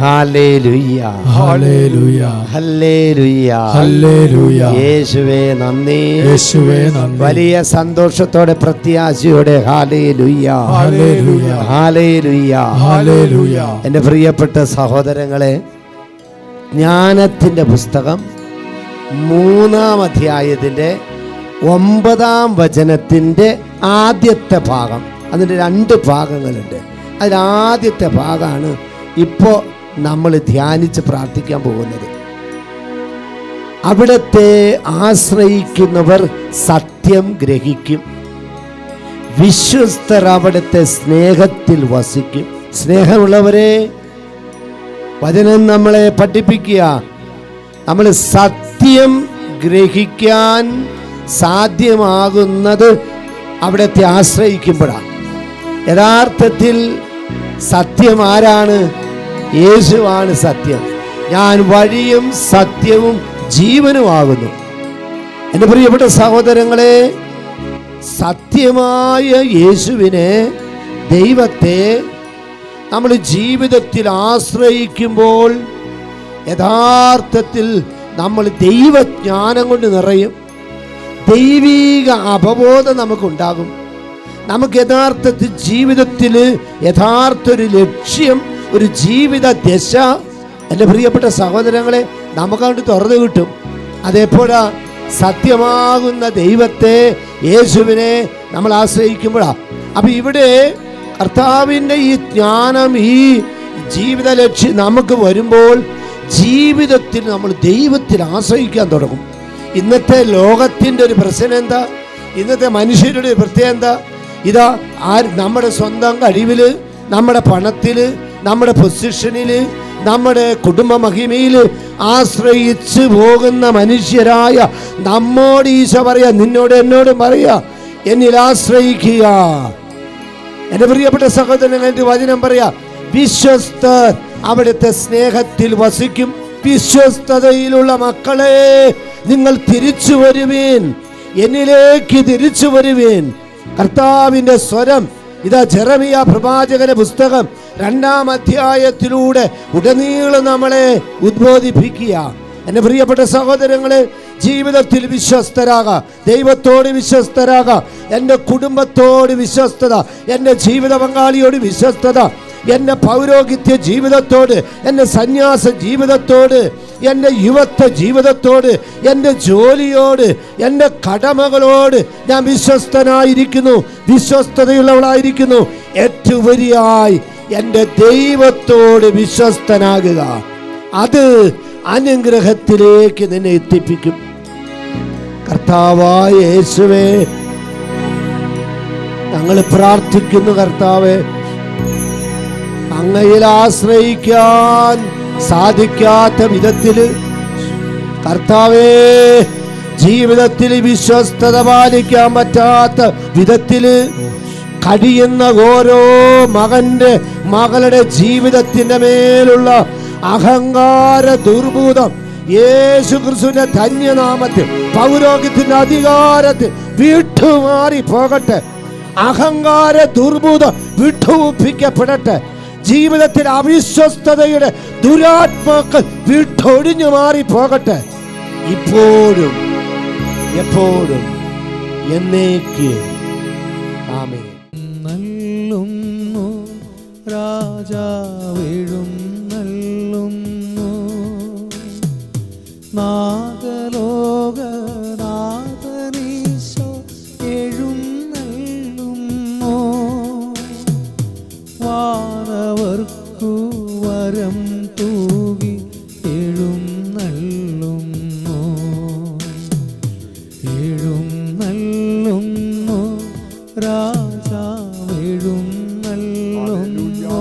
Hallelujah hallelujah hallelujah hallelujah. യേശുവേ നന്ദി, യേശുവേ നന്ദി. വലിയ സന്തോഷത്തോടെ പ്രത്യാശയോടെ ഹല്ലേലൂയ ഹല്ലേലൂയ ഹല്ലേലൂയ ഹല്ലേലൂയ. എൻ്റെ പ്രിയപ്പെട്ട സഹോദരങ്ങളെ, ജ്ഞാനത്തിൻ്റെ പുസ്തകം 3-ാം അധ്യായത്തിൻ്റെ 9-ാം വചനത്തിൻ്റെ ആദ്യത്തെ ഭാഗം. അതിൻ്റെ 2 ഭാഗങ്ങളുണ്ട്. അതിലാദ്യത്തെ ഭാഗമാണ് ഇപ്പോൾ നമ്മൾ ധ്യാനിച്ച് പ്രാർത്ഥിക്കാൻ പോകുന്നത്. അവിടത്തെ ആശ്രയിക്കുന്നവർ സത്യം ഗ്രഹിക്കും, വിശ്വസ്തർ അവിടുത്തെ സ്നേഹത്തിൽ വസിക്കും. സ്നേഹമുള്ളവരെ, വചനം നമ്മളെ പഠിപ്പിക്കുക, നമ്മൾ സത്യം ഗ്രഹിക്കാൻ സാധ്യമാകുന്നത് അവിടത്തെ ആശ്രയിക്കുമ്പോഴാണ്. യഥാർത്ഥത്തിൽ സത്യം ആരാണ്? യേശുവാണ് സത്യം. ഞാൻ വഴിയും സത്യവും ജീവനുമാകുന്നു. എൻ്റെ പ്രിയപ്പെട്ട സഹോദരങ്ങളെ, സത്യമായ യേശുവിനെ, ദൈവത്തെ നമ്മൾ ജീവിതത്തിൽ ആശ്രയിക്കുമ്പോൾ യഥാർത്ഥത്തിൽ നമ്മൾ ദൈവജ്ഞാനം കൊണ്ട് നിറയും. ദൈവിക അവബോധം നമുക്കുണ്ടാകും. നമുക്ക് യഥാർത്ഥത്തിൽ ജീവിതത്തിൽ യഥാർത്ഥ ഒരു ലക്ഷ്യം, ഒരു ജീവിത ദശ, എൻ്റെ പ്രിയപ്പെട്ട സഹോദരങ്ങളെ, നമുക്കങ്ങോട്ട് തുറന്നു കിട്ടും. അതേപ്പോഴാ സത്യമാകുന്ന ദൈവത്തെ, യേശുവിനെ നമ്മൾ ആശ്രയിക്കുമ്പോഴാണ്. അപ്പം ഇവിടെ കർത്താവിൻ്റെ ഈ ജ്ഞാനം, ഈ ജീവിത ലക്ഷ്യം നമുക്ക് വരുമ്പോൾ ജീവിതത്തിൽ നമ്മൾ ദൈവത്തിൽ ആശ്രയിക്കാൻ തുടങ്ങും. ഇന്നത്തെ ലോകത്തിൻ്റെ ഒരു പ്രശ്നം എന്താ? ഇന്നത്തെ മനുഷ്യരുടെ പ്രത്യേകത എന്താ? ഇതാ നമ്മുടെ സ്വന്തം കഴിവിൽ, നമ്മുടെ പണത്തിൽ, നമ്മുടെ പൊസിഷനിൽ, നമ്മുടെ കുടുംബ മഹിമയിൽ ആശ്രയിച്ച് പോകുന്ന മനുഷ്യരായ നമ്മോട് ഈശോ പറയാ, നിന്നോട് എന്നോടും പറയാ, എന്നിൽ ആശ്രയിക്കുക. എൻ്റെ പ്രിയപ്പെട്ട സഹോദരങ്ങളുടെ വചനം പറയാ, വിശ്വസ്തർ അവിടുത്തെ സ്നേഹത്തിൽ വസിക്കും. വിശ്വസ്തതയിലുള്ള മക്കളെ, നിങ്ങൾ തിരിച്ചു വരുവീൻ, എന്നിലേക്ക് തിരിച്ചു വരുവീൻ. കർത്താവിൻ്റെ സ്വരം ഇതാ ജെറമിയ പ്രവാചകന്റെ പുസ്തകം 2-ാം അധ്യായത്തിലൂടെ ഉടനീളം നമ്മളെ ഉദ്ബോധിപ്പിക്കുക. എൻ്റെ പ്രിയപ്പെട്ട സഹോദരങ്ങളെ, ജീവിതത്തിൽ വിശ്വസ്തരാകാം, ദൈവത്തോട് വിശ്വസ്തരാകാം, എൻ്റെ കുടുംബത്തോട് വിശ്വസ്തത, എൻ്റെ ജീവിത പങ്കാളിയോട് വിശ്വസ്തത, എൻ്റെ പൗരോഹിത്യ ജീവിതത്തോട്, എൻ്റെ സന്യാസ ജീവിതത്തോട്, എൻ്റെ യുവത്വ ജീവിതത്തോട്, എൻ്റെ ജോലിയോട്, എൻ്റെ കടമകളോട് ഞാൻ വിശ്വസ്തനായിരിക്കുന്നു, വിശ്വസ്തതയുള്ളവളായിരിക്കുന്നു. ഏറ്റവും വലിയായി എൻ്റെ ദൈവത്തോട് വിശ്വസ്തനാകുക. അത് അനുഗ്രഹത്തിലേക്ക് നിന്നെ എത്തിപ്പിക്കും. കർത്താവായ യേശുവേ, ഞങ്ങൾ പ്രാർത്ഥിക്കുന്നു. കർത്താവേ, അങ്ങയിൽ ആശ്രയിക്കാൻ സാധിക്കാത്ത വിധത്തിൽ, കർത്താവേ, ജീവിതത്തിൽ വിശ്വസ്തത പാലിക്കാൻ പറ്റാത്ത വിധത്തിൽ കഴിയുന്ന ഓരോ മകന്റെ മകളുടെ ജീവിതത്തിന്റെ മേലുള്ള അഹങ്കാര ദുർഭൂതം യേശു ക്രിസ്തുവിന്റെ ധന്യനാമത്തിൽ, പൗരോഹിത്യത്തിന്റെ അധികാരത്തിൽ വിട്ടുമാറി പോകട്ടെ. അഹങ്കാര ദുർഭൂതം വിട്ടുപ്പിക്കപ്പെടട്ടെ. ജീവിതത്തിൽ അവിശ്വസ്തതയുടെ ദുരാത്മാക്കൾ വിട്ടൊഴിഞ്ഞു മാറി പോകട്ടെ. ഇപ്പോഴും എപ്പോഴും എന്നേക്ക്. ആമേൻ. നല്ലുന്നു രാജാവെഴും നല്ലുന്നു, നാഗലോകനാഥനീശോ എഴുന്നള്ളുന്നു, വാനവർക്കു വരം തൂകി എഴുന്നള്ളുന്നു, എഴുന്നള്ളുന്നു രാജാവെഴുന്നള്ളുന്നു,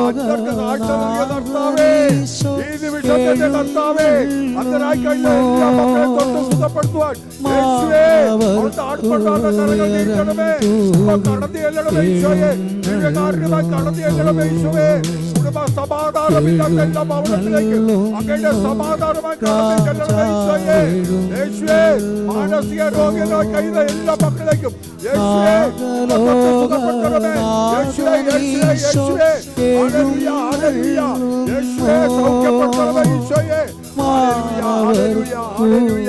നാഗലോകനാഥനീശോ എന്റെ കർത്താവേ, അന്ധരായി കഴിഞ്ഞ എല്ലാ മക്കളെ തൊട്ട് സുഖപ്പെടുത്തുവാൻ യേശുവേ, അവിടുത്തെ ആത്മാവിന്റെ കരങ്ങൾ നീട്ടണമേ. കടന്നു ചെല്ലണമേ ഈശോയെ, ദിവ്യകാരുണ്യമായി കടന്നു ചെല്ലണമേ ഈശോയെ. കുടുംബ സമാധാനമില്ലാത്ത എല്ലാ ഭവനത്തിലേക്ക് അങ്ങയുടെ സമാധാനമായി കടന്നു ചെല്ലണമേ ഈശോയെ. യേശുവേ, മാനസിക രോഗികളായി കഴിയുന്ന എല്ലാ മക്കളിലേക്കും യേശുവേ സുഖപ്പെടുത്തണമേ. യേശുവേ, യേശുവേ, യേശുവേ, ഹല്ലേലൂയ, ഹല്ലേലൂയ. യേശുവേ, സൗഖ്യപ്പെടുത്തണമേ ഈശോയെ. Hallelujah, hallelujah, hallelujah.